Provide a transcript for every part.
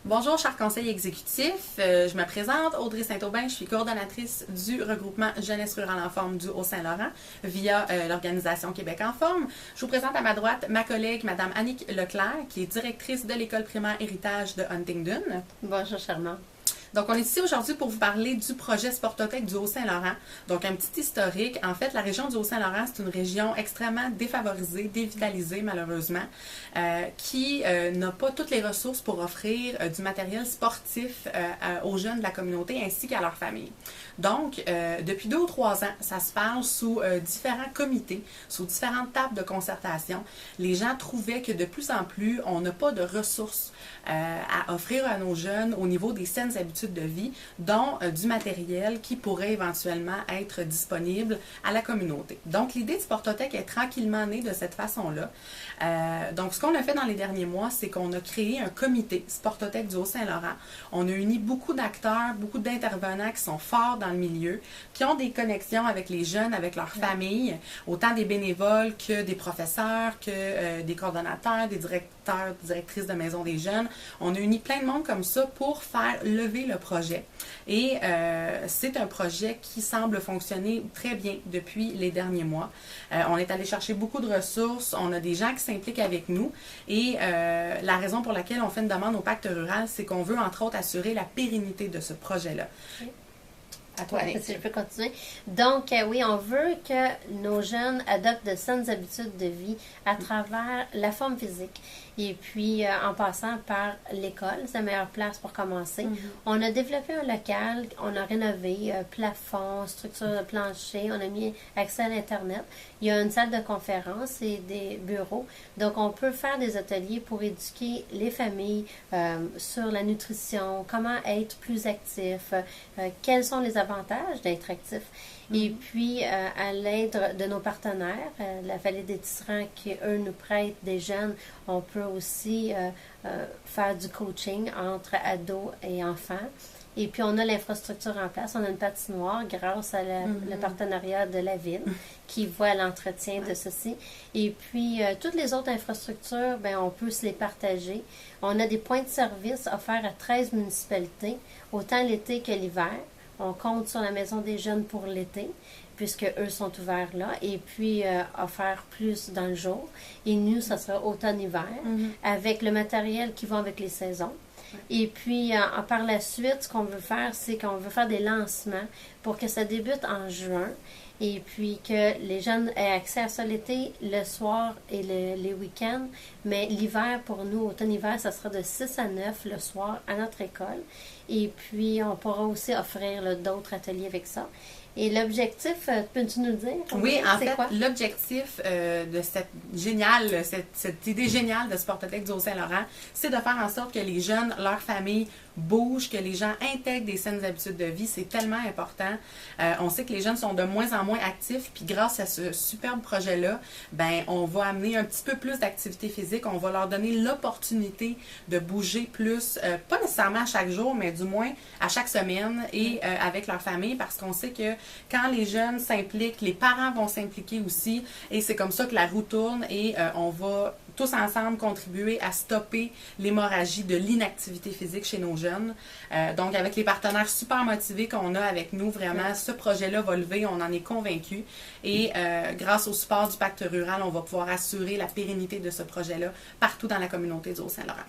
Bonjour, cher conseil exécutif. Je me présente, Audrey Saint-Aubin. Je suis coordonnatrice du regroupement Jeunesse rurale en forme du Haut-Saint-Laurent via l'organisation Québec en forme. Je vous présente à ma droite ma collègue, Madame Annick Leclerc, qui est directrice de l'école primaire Héritage de Huntingdon. Bonjour, Charmant. Donc, on est ici aujourd'hui pour vous parler du projet Sportothèque du Haut-Saint-Laurent. Donc, un petit historique. En fait, la région du Haut-Saint-Laurent, c'est une région extrêmement défavorisée, dévitalisée malheureusement, qui n'a pas toutes les ressources pour offrir du matériel sportif aux jeunes de la communauté ainsi qu'à leurs familles. Donc, depuis 2 ou 3 ans, ça se parle sous différents comités, sous différentes tables de concertation. Les gens trouvaient que de plus en plus, on n'a pas de ressources à offrir à nos jeunes au niveau des saines habitudes de vie, dont du matériel qui pourrait éventuellement être disponible à la communauté. Donc, l'idée de Sportothèque est tranquillement née de cette façon-là. Donc, ce qu'on a fait dans les derniers mois, c'est qu'on a créé un comité Sportothèque du Haut-Saint-Laurent. On a uni beaucoup d'acteurs, beaucoup d'intervenants qui sont forts dans le milieu, qui ont des connexions avec les jeunes, avec leurs familles, autant des bénévoles que des professeurs, que des coordonnateurs, des directeurs, directrices de maisons des jeunes. On a uni plein de monde comme ça pour faire lever le projet. Et c'est un projet qui semble fonctionner très bien depuis les derniers mois. On est allé chercher beaucoup de ressources, on a des gens qui s'impliquent avec nous et la raison pour laquelle on fait une demande au pacte rural, c'est qu'on veut entre autres assurer la pérennité de ce projet-là. Oui. À toi, Annick. Si je peux continuer. Donc, oui, on veut que nos jeunes adoptent de saines habitudes de vie à travers la forme physique. Et puis, en passant par l'école, c'est la meilleure place pour commencer. On a développé un local, on a rénové plafond, structure de plancher, on a mis accès à l'Internet. Il y a une salle de conférence et des bureaux. Donc, on peut faire des ateliers pour éduquer les familles sur la nutrition, comment être plus actif, quels sont les avantages d'être actif. Et puis, à l'aide de nos partenaires, la Vallée des Tisserands, qui, eux, nous prêtent des jeunes, on peut aussi faire du coaching entre ados et enfants. Et puis, on a l'infrastructure en place. On a une patinoire grâce à le partenariat de la ville qui voit l'entretien de ceci. Et puis, toutes les autres infrastructures, ben, on peut se les partager. On a des points de service offerts à 13 municipalités, autant l'été que l'hiver. On compte sur la Maison des jeunes pour l'été, puisque eux sont ouverts là, et puis offert plus dans le jour. Et nous, ça sera automne-hiver, avec le matériel qui va avec les saisons. Et puis, par la suite, ce qu'on veut faire, c'est qu'on veut faire des lancements pour que ça débute en juin. Et puis que les jeunes aient accès à ça l'été, le soir et les week-ends. Mais l'hiver, pour nous, automne-hiver, ça sera de 6 à 9 le soir à notre école. Et puis, on pourra aussi offrir d'autres ateliers avec ça. Et l'objectif, peux-tu nous dire? Oui, en fait, quoi? l'objectif de cette idée géniale de Sportothèque du Haut-Saint-Laurent, c'est de faire en sorte que les jeunes, leurs familles bougent, que les gens intègrent des saines habitudes de vie. C'est tellement important. On sait que les jeunes sont de moins en moins actifs, puis grâce à ce superbe projet-là, ben, on va amener un petit peu plus d'activité physique. On va leur donner l'opportunité de bouger plus, pas nécessairement à chaque jour, mais du moins à chaque semaine et avec leur famille, parce qu'on sait que quand les jeunes s'impliquent, les parents vont s'impliquer aussi et c'est comme ça que la roue tourne et on va tous ensemble contribuer à stopper l'hémorragie de l'inactivité physique chez nos jeunes. Donc, avec les partenaires super motivés qu'on a avec nous, vraiment, ce projet-là va lever, on en est convaincus. Et grâce au support du pacte rural, on va pouvoir assurer la pérennité de ce projet-là partout dans la communauté du Haut-Saint-Laurent.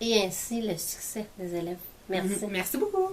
Et ainsi, le succès des élèves. Merci. Merci beaucoup.